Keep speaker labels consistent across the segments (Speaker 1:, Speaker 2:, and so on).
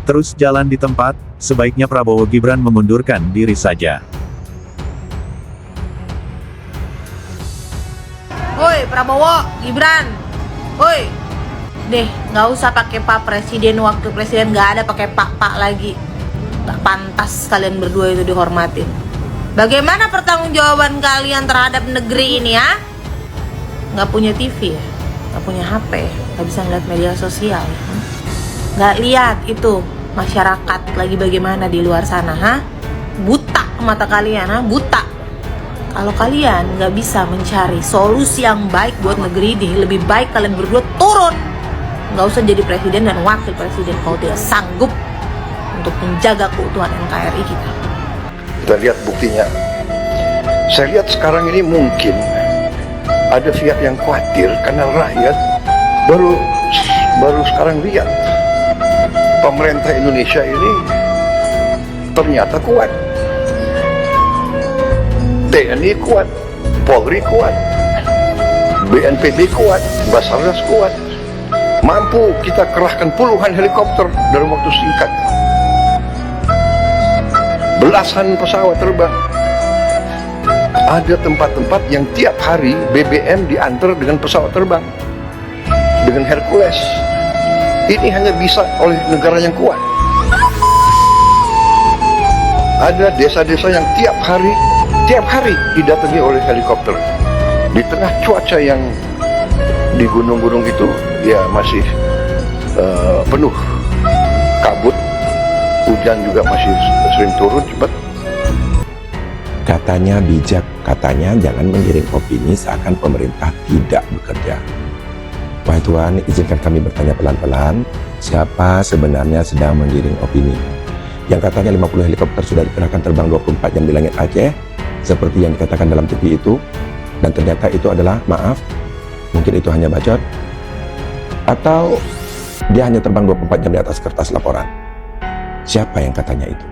Speaker 1: terus jalan di tempat, sebaiknya Prabowo Gibran mengundurkan diri saja.
Speaker 2: Woi Prabowo, Gibran, woi, deh nggak usah pakai Pak Presiden, waktu presiden nggak ada pakai Pak lagi. Nggak pantas kalian berdua itu dihormatin. Bagaimana pertanggungjawaban kalian terhadap negeri ini ya? Nggak punya TV ya, nggak punya HP, nggak bisa ngeliat media sosial, nggak lihat itu masyarakat lagi bagaimana di luar sana, buta mata kalian, buta. Kalau kalian nggak bisa mencari solusi yang baik buat negeri ini, lebih baik kalian berdua turun. Nggak usah jadi presiden dan wakil presiden kalau tidak sanggup untuk menjaga keutuhan NKRI kita.
Speaker 3: Kita lihat buktinya. Saya lihat sekarang ini mungkin ada pihak yang khawatir karena rakyat baru sekarang lihat pemerintah Indonesia ini ternyata kuat. TNI kuat, Polri kuat, BNPB kuat, Basarnas kuat. Mampu kita kerahkan puluhan helikopter dalam waktu singkat. Belasan pesawat terbang. Ada tempat-tempat yang tiap hari BBM diantar dengan pesawat terbang, dengan Hercules. Ini hanya bisa oleh negara yang kuat. Ada desa-desa yang tiap hari didatangi oleh helikopter. Di tengah cuaca yang di gunung-gunung itu ya masih penuh kabut, hujan juga masih sering turun cepat.
Speaker 4: Katanya bijak, katanya jangan menggiring opini seakan pemerintah tidak bekerja. Wahai Tuhan, izinkan kami bertanya pelan-pelan, siapa sebenarnya sedang menggiring opini? Yang katanya 50 helikopter sudah dikerahkan terbang 24 jam di langit Aceh, seperti yang dikatakan dalam TV itu, dan ternyata itu adalah, maaf, mungkin itu hanya bacot, atau dia hanya terbang 24 jam di atas kertas laporan. Siapa yang katanya itu?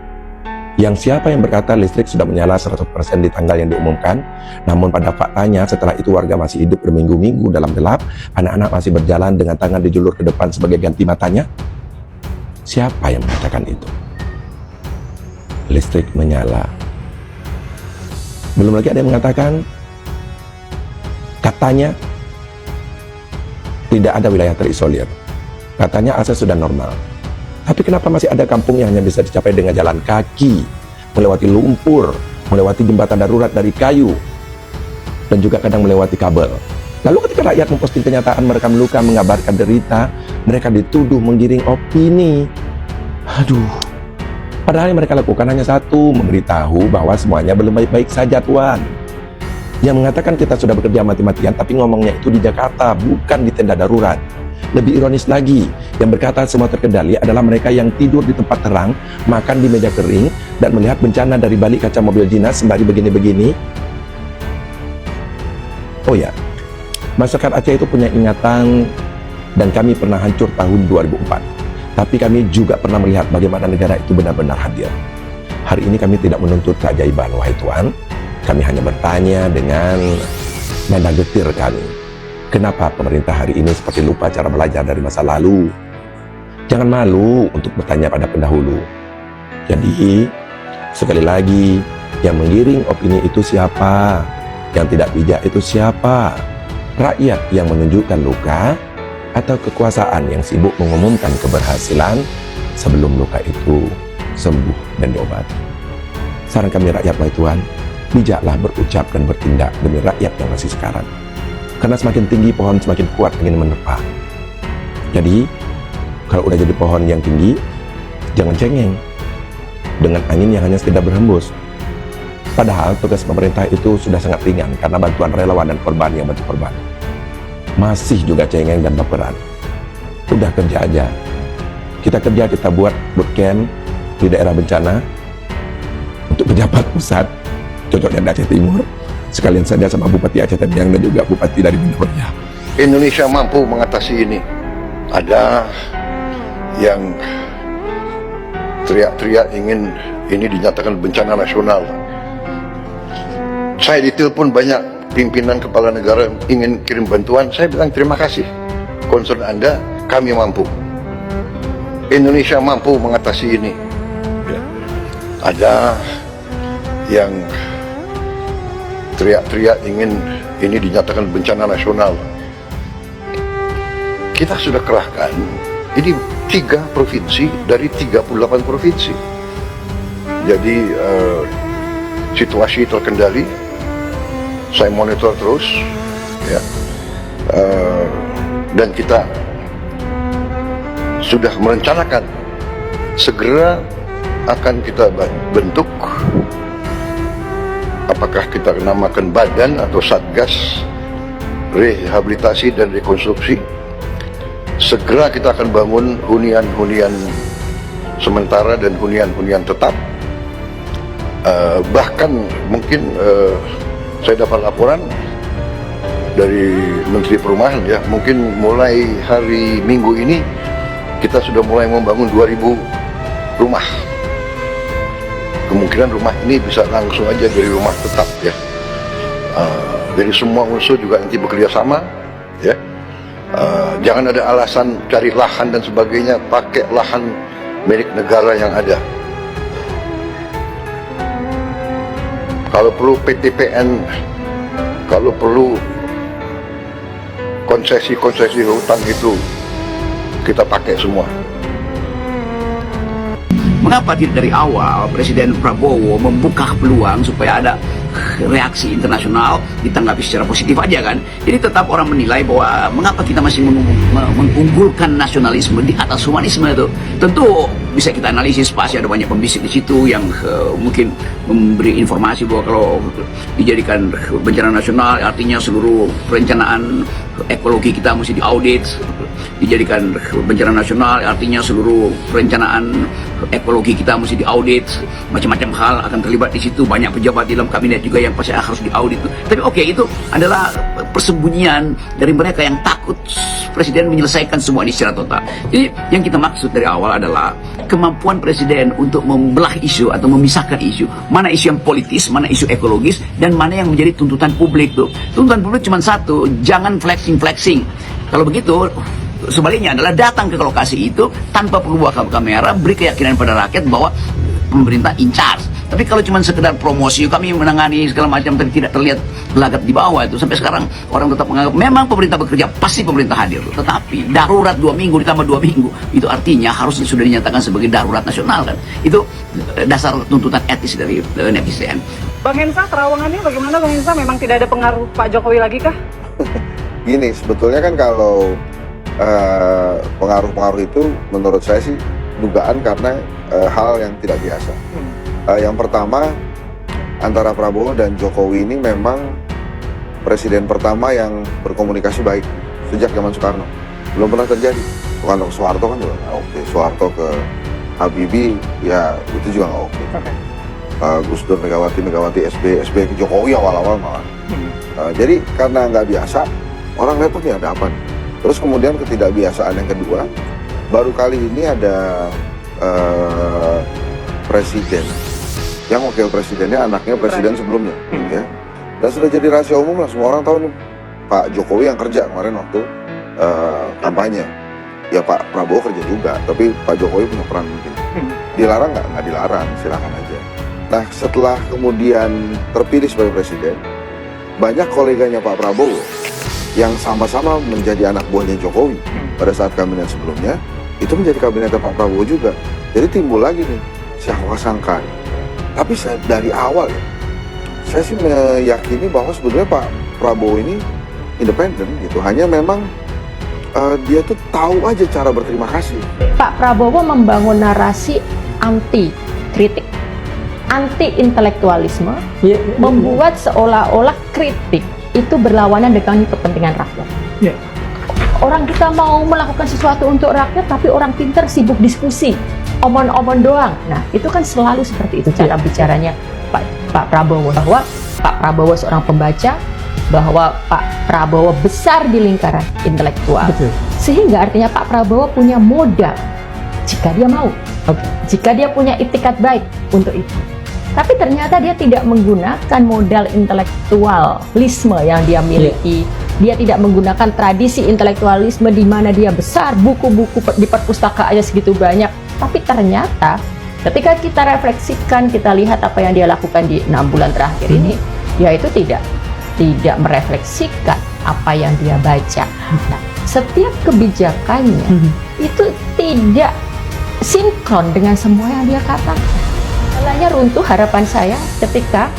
Speaker 4: Yang siapa yang berkata listrik sudah menyala 100% di tanggal yang diumumkan, namun pada faktanya setelah itu warga masih hidup berminggu-minggu dalam gelap, anak-anak masih berjalan dengan tangan dijulur ke depan sebagai ganti matanya? Siapa yang mengatakan itu? Listrik menyala. Belum lagi ada yang mengatakan katanya tidak ada wilayah terisolir. Katanya akses sudah normal. Tapi kenapa masih ada kampung yang hanya bisa dicapai dengan jalan kaki, melewati lumpur, melewati jembatan darurat dari kayu, dan juga kadang melewati kabel. Lalu ketika rakyat memposting kenyataan merekam luka, mengabarkan derita, mereka dituduh menggiring opini. Aduh. Padahal yang mereka lakukan hanya satu, memberitahu bahwa semuanya belum baik-baik saja, Tuan. Yang mengatakan kita sudah bekerja mati-matian, tapi ngomongnya itu di Jakarta, bukan di tenda darurat. Lebih ironis lagi, yang berkata semua terkendali adalah mereka yang tidur di tempat terang, makan di meja kering, dan melihat bencana dari balik kaca mobil dinas sembari begini-begini. Oh ya, masyarakat Aceh itu punya ingatan, dan kami pernah hancur tahun 2004. Tapi kami juga pernah melihat bagaimana negara itu benar-benar hadir. Hari ini kami tidak menuntut keajaiban, wahai Tuhan. Kami hanya bertanya dengan nada getir kami. Kenapa pemerintah hari ini seperti lupa cara belajar dari masa lalu? Jangan malu untuk bertanya pada pendahulu. Jadi, sekali lagi, yang menggiring opini itu siapa? Yang tidak bijak itu siapa? Rakyat yang menunjukkan luka? Atau kekuasaan yang sibuk mengumumkan keberhasilan sebelum luka itu sembuh dan diobati? Saran kami rakyat, wahai Tuhan, bijaklah berucap dan bertindak demi rakyat yang masih sekarang. Karena semakin tinggi pohon, semakin kuat angin menerpa. Jadi, kalau udah jadi pohon yang tinggi, jangan cengeng dengan angin yang hanya sekedar berhembus. Padahal tugas pemerintah itu sudah sangat ringan karena bantuan relawan dan korban yang bantu korban. Masih juga cengeng dan baperan. Udah kerja aja. Kita kerja, kita buat bootcamp di daerah bencana untuk pejabat pusat, cocoknya di Aceh Timur. Sekalian saja sama Bupati Aceh Tamiang dan juga Bupati dari Banda Meriah.
Speaker 3: Indonesia mampu mengatasi ini. Ada yang teriak-teriak ingin ini dinyatakan bencana nasional. Saya ditelepon banyak pimpinan kepala negara ingin kirim bantuan. Saya bilang terima kasih. Concern Anda, kami mampu. Indonesia mampu mengatasi ini. Ya. Ada yang teriak-teriak ingin ini dinyatakan bencana nasional. Kita sudah kerahkan ini 3 provinsi dari 38 provinsi. Jadi situasi terkendali. Saya monitor terus, ya. Dan kita sudah merencanakan segera akan kita bentuk, apakah kita namakan badan atau satgas rehabilitasi dan rekonstruksi. Segera kita akan bangun hunian-hunian sementara dan hunian-hunian tetap. Bahkan mungkin saya dapat laporan dari Menteri Perumahan, ya, mungkin mulai hari Minggu ini kita sudah mulai membangun 2000 rumah. Kemungkinan rumah ini bisa langsung aja dari rumah tetap, ya. Dari semua unsur juga nanti bekerja sama, ya. Jangan ada alasan cari lahan dan sebagainya, pakai lahan milik negara yang ada. Kalau perlu PTPN, kalau perlu konsesi-konsesi hutang itu kita pakai semua.
Speaker 5: Mengapa tidak dari awal Presiden Prabowo membuka peluang supaya ada reaksi internasional ditanggapi secara positif aja kan? Jadi tetap orang menilai bahwa mengapa kita masih mengunggulkan nasionalisme di atas humanisme itu. Tentu bisa kita analisis, pasti ada banyak pembisik di situ yang mungkin memberi informasi bahwa kalau dijadikan bencana nasional artinya seluruh perencanaan ekologi kita mesti diaudit. Dijadikan bencana nasional artinya seluruh perencanaan ekologi kita mesti diaudit, macam-macam hal akan terlibat di situ, banyak pejabat di dalam kabinet juga yang pasti harus diaudit. Tapi oke, itu adalah persembunyian dari mereka yang takut Presiden menyelesaikan semua ini secara total. Jadi yang kita maksud dari awal adalah kemampuan Presiden untuk membelah isu atau memisahkan isu, mana isu yang politis, mana isu ekologis, dan mana yang menjadi tuntutan publik tuh. Tuntutan publik cuma satu, jangan flexing. Kalau begitu, sebaliknya adalah datang ke lokasi itu tanpa perlu bawa kamera, beri keyakinan pada rakyat bahwa pemerintah in charge. Tapi kalau cuma sekedar promosi, kami menangani segala macam tapi tidak terlihat gelagat di bawah itu, sampai sekarang orang tetap menganggap memang pemerintah bekerja, pasti pemerintah hadir. Tetapi darurat 2 minggu ditambah 2 minggu, itu artinya harusnya sudah dinyatakan sebagai darurat nasional kan. Itu dasar tuntutan etis dari netizen.
Speaker 6: Bang Hensa, terawangannya bagaimana Bang Hensa? Memang tidak ada pengaruh Pak Jokowi lagi kah?
Speaker 7: Gini, sebetulnya kan kalau pengaruh-pengaruh itu menurut saya sih dugaan karena hal yang tidak biasa. Yang pertama, antara Prabowo dan Jokowi ini memang presiden pertama yang berkomunikasi baik sejak zaman Soekarno. Belum pernah terjadi. Soekarno ke Soeharto kan juga nggak oke. Soeharto ke Habibie ya itu juga nggak oke. Gus Dur, Megawati, SB ke Jokowi awal-awal malah. Jadi karena nggak biasa, orang lihat tuh nih ada apa nih. Terus kemudian ketidakbiasaan yang kedua, baru kali ini ada presiden yang wakil presidennya anaknya presiden sebelumnya, ya. Dan sudah jadi rahasia umum lah, semua orang tahu nih Pak Jokowi yang kerja kemarin waktu kampanye. Ya Pak Prabowo kerja juga, tapi Pak Jokowi punya peran mungkin. Dilarang nggak dilarang, silakan aja. Nah setelah kemudian terpilih sebagai presiden, banyak koleganya Pak Prabowo yang sama-sama menjadi anak buahnya Jokowi pada saat kabinet sebelumnya, itu menjadi kabinetnya Pak Prabowo juga. Jadi timbul lagi nih, siapa sangka. Tapi saya, dari awal ya, saya sih meyakini bahwa sebetulnya Pak Prabowo ini independen gitu. Hanya memang dia tuh tahu aja cara berterima kasih.
Speaker 8: Pak Prabowo membangun narasi anti kritik, anti intelektualisme, membuat seolah-olah kritik itu berlawanan dengan kepentingan rakyat. Orang kita mau melakukan sesuatu untuk rakyat, tapi orang pintar sibuk diskusi, omong-omong doang. Nah, itu kan selalu seperti itu cara bicaranya Pak Prabowo. Bahwa Pak Prabowo seorang pembaca, bahwa Pak Prabowo besar di lingkaran intelektual. Betul. Sehingga artinya Pak Prabowo punya modal jika dia mau. Jika dia punya itikat baik untuk itu. Tapi ternyata dia tidak menggunakan modal intelektualisme yang dia miliki Dia tidak menggunakan tradisi intelektualisme di mana dia besar, buku-buku di perpustakaannya segitu banyak. Tapi ternyata ketika kita refleksikan, kita lihat apa yang dia lakukan di 6 bulan terakhir ini, yaitu tidak merefleksikan apa yang dia baca. Nah, setiap kebijakannya itu tidak sinkron dengan semua yang dia katakan. Malahnya runtuh harapan saya ketika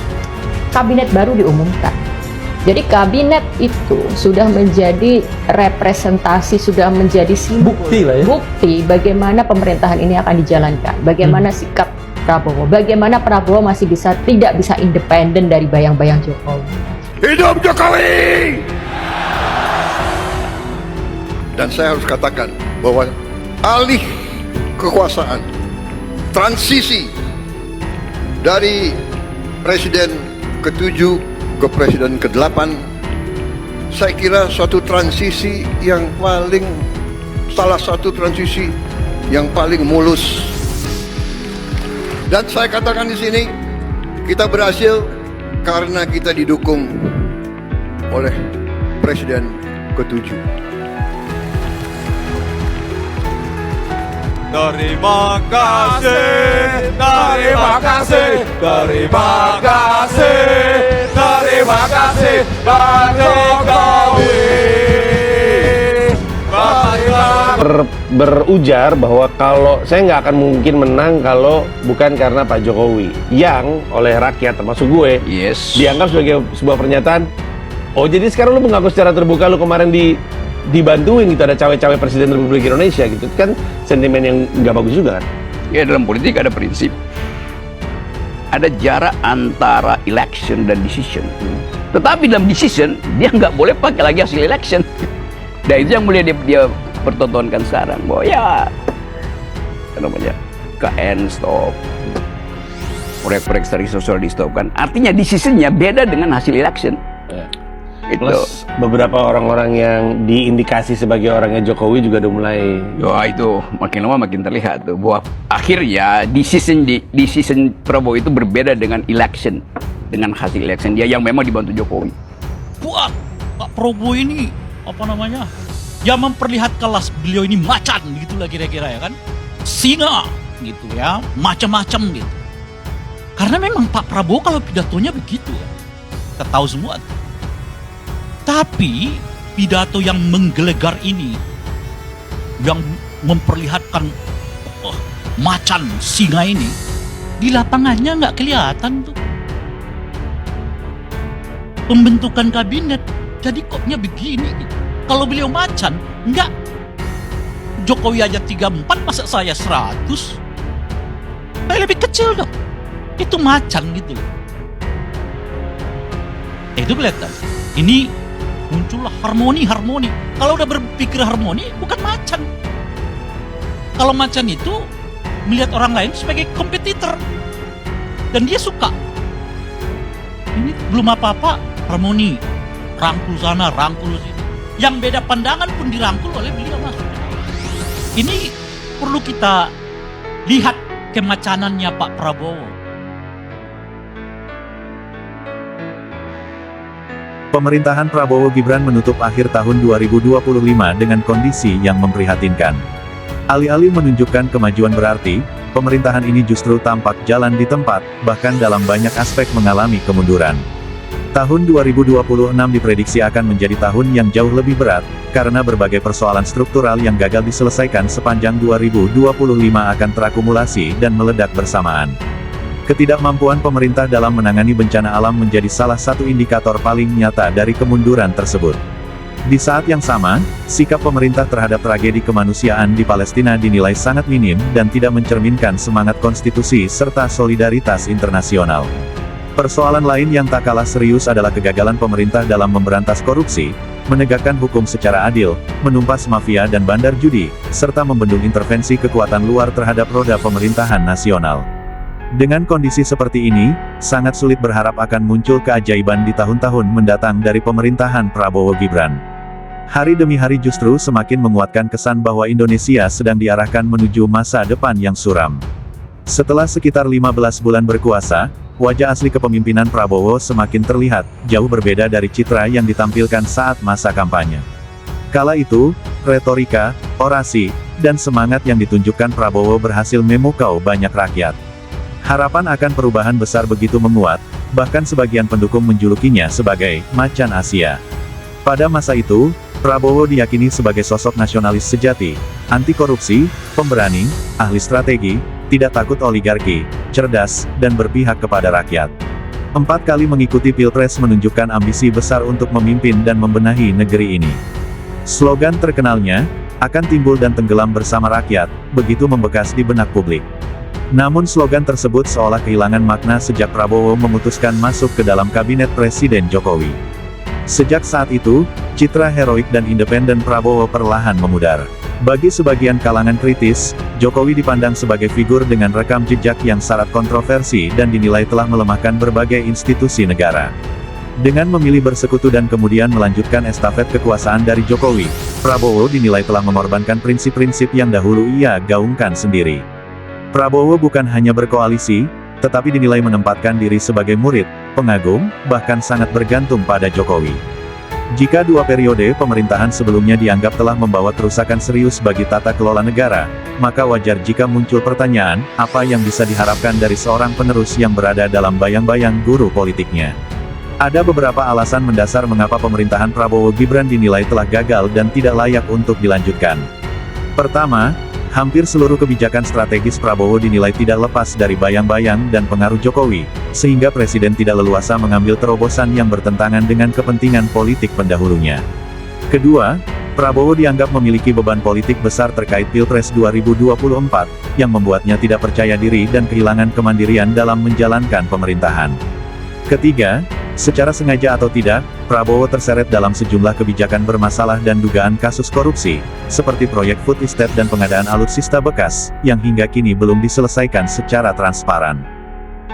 Speaker 8: kabinet baru diumumkan. Jadi kabinet itu sudah menjadi representasi, sudah menjadi simbol, bukti bagaimana pemerintahan ini akan dijalankan, bagaimana sikap Prabowo, bagaimana Prabowo masih tidak bisa independen dari bayang-bayang Jokowi.
Speaker 3: Hidup Jokowi! Dan saya harus katakan bahwa alih kekuasaan, transisi dari Presiden ke-7 ke Presiden ke-8, saya kira suatu transisi yang salah satu transisi yang paling mulus. Dan saya katakan di sini, kita berhasil karena kita didukung oleh Presiden ke-7.
Speaker 9: Terima kasih, terima kasih, terima kasih, terima kasih, Pak Jokowi.
Speaker 10: Berujar bahwa kalau saya nggak akan mungkin menang kalau bukan karena Pak Jokowi, yang oleh rakyat termasuk gue dianggap sebagai sebuah pernyataan. Oh, jadi sekarang lu mengaku secara terbuka lu kemarin dibantuin gitu, ada cawe-cawe Presiden Republik Indonesia gitu kan, sentimen yang nggak bagus juga kan.
Speaker 5: Ya, dalam politik ada prinsip, ada jarak antara election dan decision. Tetapi dalam decision dia nggak boleh pakai lagi hasil election. Dan itu yang mulai dia pertontonkan sekarang, bahwa ya namanya KN stop, proyek-proyek strategi sosial di stop kan. Artinya decisionnya beda dengan hasil election.
Speaker 10: Plus beberapa orang-orang yang diindikasi sebagai orangnya Jokowi juga udah mulai.
Speaker 5: Ya itu makin lama makin terlihat tuh bahwa akhirnya decision Prabowo itu berbeda dengan election, dengan hasil election dia yang memang dibantu Jokowi.
Speaker 9: Buat Pak Prabowo ini apa namanya? Ya memperlihatkanlah beliau ini macan gitulah kira-kira ya kan, singa gitu ya, macam-macam gitu. Karena memang Pak Prabowo kalau pidatonya begitu ya, kita tahu semua. Tapi pidato yang menggelegar ini, yang memperlihatkan macan singa ini, di lapangannya nggak kelihatan tuh. Pembentukan kabinet, jadi koknya begini. Kalau beliau macan, nggak. Jokowi aja 34, masa saya 100? Kayak lebih kecil dong. Itu macan gitu. Itu kelihatan. Ini muncullah harmoni. Kalau udah berpikir harmoni, bukan macan. Kalau macan itu melihat orang lain sebagai kompetitor, dan dia suka. Ini belum apa-apa, harmoni, rangkul sana, rangkul sini. Yang beda pandangan pun dirangkul oleh beliau masuk. Ini perlu kita lihat kemacanannya Pak Prabowo.
Speaker 1: Pemerintahan Prabowo Gibran menutup akhir tahun 2025 dengan kondisi yang memprihatinkan. Alih-alih menunjukkan kemajuan berarti, pemerintahan ini justru tampak jalan di tempat, bahkan dalam banyak aspek mengalami kemunduran. Tahun 2026 diprediksi akan menjadi tahun yang jauh lebih berat, karena berbagai persoalan struktural yang gagal diselesaikan sepanjang 2025 akan terakumulasi dan meledak bersamaan. Ketidakmampuan pemerintah dalam menangani bencana alam menjadi salah satu indikator paling nyata dari kemunduran tersebut. Di saat yang sama, sikap pemerintah terhadap tragedi kemanusiaan di Palestina dinilai sangat minim dan tidak mencerminkan semangat konstitusi serta solidaritas internasional. Persoalan lain yang tak kalah serius adalah kegagalan pemerintah dalam memberantas korupsi, menegakkan hukum secara adil, menumpas mafia dan bandar judi, serta membendung intervensi kekuatan luar terhadap roda pemerintahan nasional. Dengan kondisi seperti ini, sangat sulit berharap akan muncul keajaiban di tahun-tahun mendatang dari pemerintahan Prabowo Gibran. Hari demi hari justru semakin menguatkan kesan bahwa Indonesia sedang diarahkan menuju masa depan yang suram. Setelah sekitar 15 bulan berkuasa, wajah asli kepemimpinan Prabowo semakin terlihat, jauh berbeda dari citra yang ditampilkan saat masa kampanye. Kala itu, retorika, orasi, dan semangat yang ditunjukkan Prabowo berhasil memukau banyak rakyat. Harapan akan perubahan besar begitu menguat, bahkan sebagian pendukung menjulukinya sebagai "Macan Asia". Pada masa itu, Prabowo diyakini sebagai sosok nasionalis sejati, anti korupsi, pemberani, ahli strategi, tidak takut oligarki, cerdas, dan berpihak kepada rakyat. 4 kali mengikuti Pilpres menunjukkan ambisi besar untuk memimpin dan membenahi negeri ini. Slogan terkenalnya, "Akan timbul dan tenggelam bersama rakyat," begitu membekas di benak publik. Namun slogan tersebut seolah kehilangan makna sejak Prabowo memutuskan masuk ke dalam kabinet Presiden Jokowi. Sejak saat itu, citra heroik dan independen Prabowo perlahan memudar. Bagi sebagian kalangan kritis, Jokowi dipandang sebagai figur dengan rekam jejak yang syarat kontroversi dan dinilai telah melemahkan berbagai institusi negara. Dengan memilih bersekutu dan kemudian melanjutkan estafet kekuasaan dari Jokowi, Prabowo dinilai telah mengorbankan prinsip-prinsip yang dahulu ia gaungkan sendiri. Prabowo bukan hanya berkoalisi, tetapi dinilai menempatkan diri sebagai murid, pengagum, bahkan sangat bergantung pada Jokowi. Jika 2 periode pemerintahan sebelumnya dianggap telah membawa kerusakan serius bagi tata kelola negara, maka wajar jika muncul pertanyaan, apa yang bisa diharapkan dari seorang penerus yang berada dalam bayang-bayang guru politiknya. Ada beberapa alasan mendasar mengapa pemerintahan Prabowo Gibran dinilai telah gagal dan tidak layak untuk dilanjutkan. Pertama, hampir seluruh kebijakan strategis Prabowo dinilai tidak lepas dari bayang-bayang dan pengaruh Jokowi, sehingga Presiden tidak leluasa mengambil terobosan yang bertentangan dengan kepentingan politik pendahulunya. Kedua, Prabowo dianggap memiliki beban politik besar terkait Pilpres 2024, yang membuatnya tidak percaya diri dan kehilangan kemandirian dalam menjalankan pemerintahan. Ketiga, secara sengaja atau tidak, Prabowo terseret dalam sejumlah kebijakan bermasalah dan dugaan kasus korupsi, seperti proyek food estate dan pengadaan alutsista bekas, yang hingga kini belum diselesaikan secara transparan.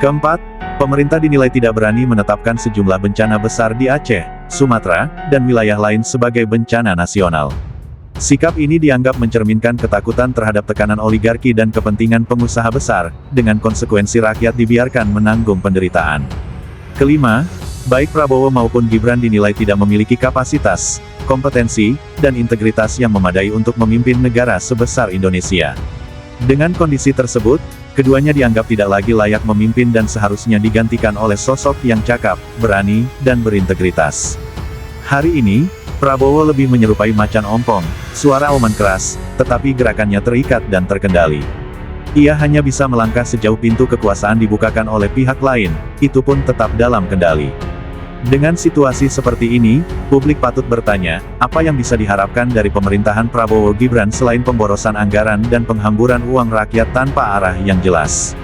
Speaker 1: Keempat, pemerintah dinilai tidak berani menetapkan sejumlah bencana besar di Aceh, Sumatera, dan wilayah lain sebagai bencana nasional. Sikap ini dianggap mencerminkan ketakutan terhadap tekanan oligarki dan kepentingan pengusaha besar, dengan konsekuensi rakyat dibiarkan menanggung penderitaan. Kelima, baik Prabowo maupun Gibran dinilai tidak memiliki kapasitas, kompetensi, dan integritas yang memadai untuk memimpin negara sebesar Indonesia. Dengan kondisi tersebut, keduanya dianggap tidak lagi layak memimpin dan seharusnya digantikan oleh sosok yang cakap, berani, dan berintegritas. Hari ini, Prabowo lebih menyerupai macan ompong, suara oman keras, tetapi gerakannya terikat dan terkendali. Ia hanya bisa melangkah sejauh pintu kekuasaan dibukakan oleh pihak lain, itu pun tetap dalam kendali. Dengan situasi seperti ini, publik patut bertanya, apa yang bisa diharapkan dari pemerintahan Prabowo Gibran selain pemborosan anggaran dan penghamburan uang rakyat tanpa arah yang jelas?